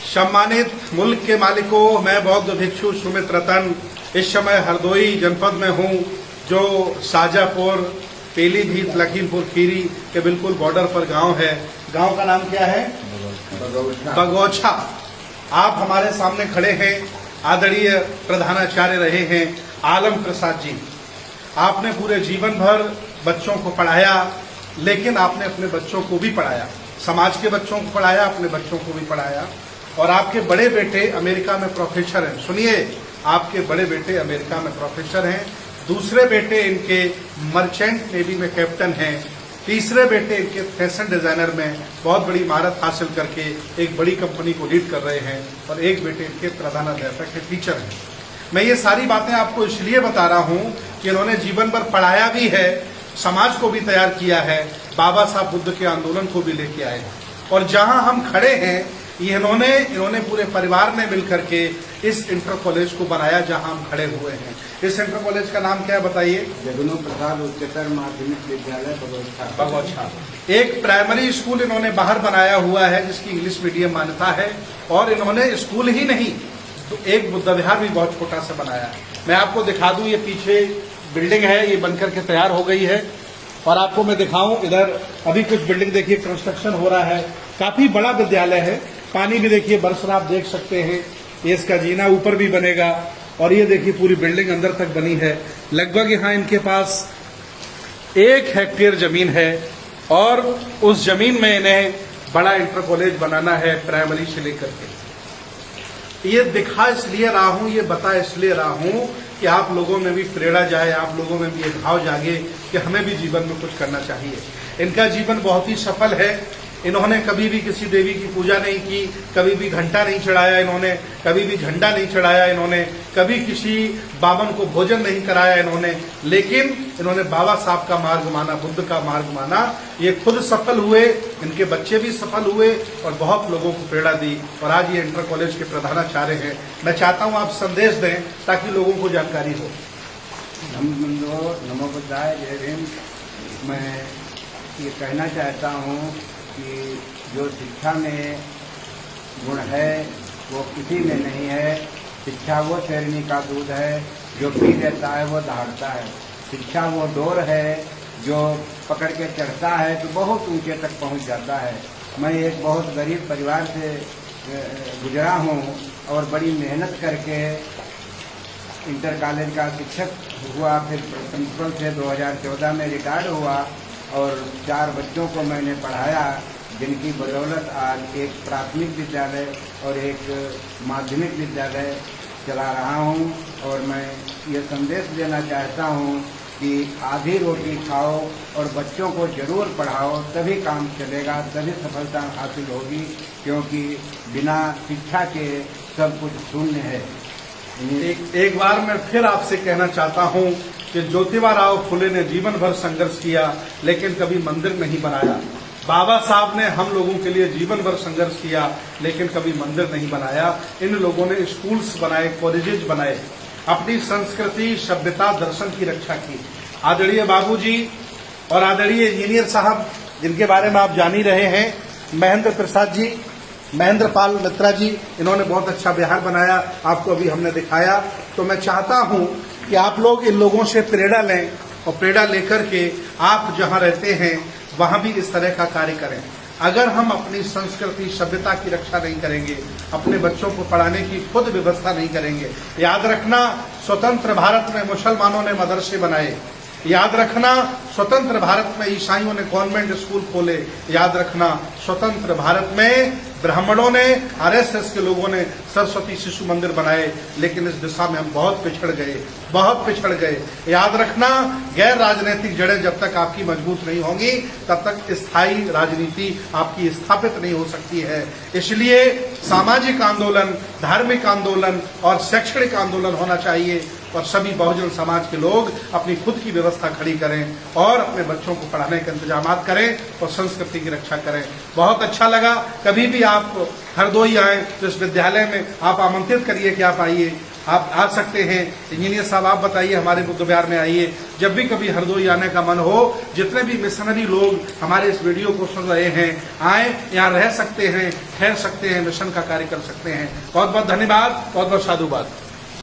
सम्मानित मुल्क के मालिकों, मैं बौद्ध भिक्षु सुमित रतन इस समय हरदोई जनपद में हूं, जो शाजापुर, पीलीभीत, लखीमपुर खीरी के बिल्कुल बॉर्डर पर गांव है। गांव का नाम क्या है? बगौछा। आप हमारे सामने खड़े हैं, आदरणीय प्रधानाचार्य रहे हैं आलम प्रसाद जी। आपने पूरे जीवन भर बच्चों को पढ़ाया, लेकिन आपने अपने बच्चों को भी पढ़ाया, समाज के बच्चों को पढ़ाया, अपने बच्चों को भी पढ़ाया। और आपके बड़े बेटे अमेरिका में प्रोफेसर हैं। सुनिए, आपके बड़े बेटे अमेरिका में प्रोफेसर हैं, दूसरे बेटे इनके मर्चेंट नेवी में कैप्टन हैं, तीसरे बेटे इनके फैशन डिजाइनर में बहुत बड़ी महारत हासिल करके एक बड़ी कंपनी को लीड कर रहे हैं, और एक बेटे इनके प्रधानाध्यापक के टीचर हैं। मैं ये सारी बातें आपको इसलिए बता रहा हूं कि इन्होंने जीवन भर पढ़ाया भी है, समाज को भी तैयार किया है, बाबा साहब बुद्ध के आंदोलन को भी लेके आए हैं। और जहां हम खड़े हैं, इन्होंने पूरे परिवार ने मिलकर के इस इंटर कॉलेज को बनाया जहां हम खड़े हुए हैं। इस इंटर कॉलेज का नाम क्या है बताइए? जगनू प्रसाद उच्चतर माध्यमिक विद्यालय बगौछा। एक प्राइमरी स्कूल इन्होंने बाहर बनाया हुआ है जिसकी इंग्लिश मीडियम मान्यता है, और इन्होंने स्कूल ही नहीं तो एक बुद्ध विहार भी बहुत छोटा सा बनाया है। मैं आपको दिखा दूं, ये पीछे बिल्डिंग है, ये बनकर के तैयार हो गई है। और आपको मैं दिखाऊं, इधर अभी कुछ बिल्डिंग देखिए कंस्ट्रक्शन हो रहा है, काफी बड़ा विद्यालय है। पानी भी देखिए बरस आप देख सकते हैं, ये इसका जीना ऊपर भी बनेगा, और ये देखिए पूरी बिल्डिंग अंदर तक बनी है। लगभग यहाँ इनके पास 1 हेक्टेयर जमीन है, और उस जमीन में इन्हें बड़ा इंटर कॉलेज बनाना है, प्राइमरी से लेकर के। ये दिखा इसलिए रहा हूं, ये बता इसलिए रहा हूं कि आप लोगों में भी प्रेरणा जाए, आप लोगों में भी एक भाव जागे कि हमें भी जीवन में कुछ करना चाहिए। इनका जीवन बहुत ही सफल है। इन्होंने कभी भी किसी देवी की पूजा नहीं की, कभी भी घंटा नहीं चढ़ाया इन्होंने, कभी भी झंडा नहीं चढ़ाया इन्होंने, कभी किसी बामन को भोजन नहीं कराया इन्होंने, लेकिन इन्होंने बाबा साहब का मार्ग माना, बुद्ध का मार्ग माना। ये खुद सफल हुए, इनके बच्चे भी सफल हुए, और बहुत लोगों को प्रेरणा दी, और आज ये इंटर कॉलेज के प्रधानाचार्य हैं। मैं चाहता हूं आप संदेश दें ताकि लोगों को जानकारी हो। नमो बुद्धाय, जय भीम। मैं ये कहना चाहता हूँ कि जो शिक्षा में गुण है वो किसी में नहीं है। शिक्षा वो शेरनी का दूध है, जो पी लेता है वो दहाड़ता है। शिक्षा वो डोर है जो पकड़ के चढ़ता है तो बहुत ऊंचे तक पहुंच जाता है। मैं एक बहुत गरीब परिवार से गुजरा हूँ, और बड़ी मेहनत करके इंटर कॉलेज का शिक्षक हुआ, फिर प्रिंसिपल से 2014 में रिटायर्ड हुआ, और 4 बच्चों को मैंने पढ़ाया, जिनकी बदौलत आज एक प्राथमिक विद्यालय और एक माध्यमिक विद्यालय चला रहा हूं। और मैं ये संदेश देना चाहता हूं कि आधी रोटी खाओ और बच्चों को जरूर पढ़ाओ, तभी काम चलेगा, तभी सफलता हासिल होगी, क्योंकि बिना शिक्षा के सब कुछ शून्य है। एक बार मैं फिर आपसे कहना चाहता हूं कि ज्योतिबा राव फुले ने जीवन भर संघर्ष किया, लेकिन कभी मंदिर नहीं बनाया। बाबा साहब ने हम लोगों के लिए जीवन भर संघर्ष किया, लेकिन कभी मंदिर नहीं बनाया। इन लोगों ने स्कूल्स बनाए, कॉलेजेस बनाए, अपनी संस्कृति, सभ्यता, दर्शन की रक्षा की। आदरणीय बाबूजी और आदरणीय इंजीनियर साहब, जिनके बारे में आप जान ही रहे हैं, महेंद्र प्रसाद जी, महेंद्र पाल मित्रा जी, इन्होंने बहुत अच्छा बिहार बनाया, आपको अभी हमने दिखाया। तो मैं चाहता हूं कि आप लोग इन लोगों से प्रेरणा लें, और प्रेरणा लेकर के आप जहां रहते हैं वहां भी इस तरह का कार्य करें। अगर हम अपनी संस्कृति, सभ्यता की रक्षा नहीं करेंगे, अपने बच्चों को पढ़ाने की खुद व्यवस्था नहीं करेंगे, याद रखना स्वतंत्र भारत में मुसलमानों ने मदरसे बनाए, याद रखना स्वतंत्र भारत में ईसाइयों ने कॉन्वेंट स्कूल खोले, याद रखना स्वतंत्र भारत में ब्राह्मणों ने, आरएसएस के लोगों ने सरस्वती शिशु मंदिर बनाए, लेकिन इस दिशा में हम बहुत पिछड़ गए। याद रखना, गैर राजनीतिक जड़ें जब तक आपकी मजबूत नहीं होंगी, तब तक स्थायी राजनीति आपकी स्थापित नहीं हो सकती है। इसलिए सामाजिक आंदोलन, धार्मिक आंदोलन और शैक्षणिक आंदोलन होना चाहिए, और सभी बहुजन समाज के लोग अपनी खुद की व्यवस्था खड़ी करें और अपने बच्चों को पढ़ाने के इंतजाम करें और संस्कृति की रक्षा करें। बहुत अच्छा लगा। कभी भी आप हरदोई आए तो इस विद्यालय में आप आमंत्रित करिए कि आप आइए। आप आ सकते हैं। इंजीनियर साहब आप बताइए, हमारे बुद्ध विहार में आइए, जब भी कभी हरदोई आने का मन हो, जितने भी मिशनरी लोग हमारे इस वीडियो को सुन रहे हैं, आए, यहाँ रह सकते हैं, ठहर सकते हैं, मिशन का कार्य कर सकते हैं। बहुत बहुत धन्यवाद, बहुत बहुत साधुवाद।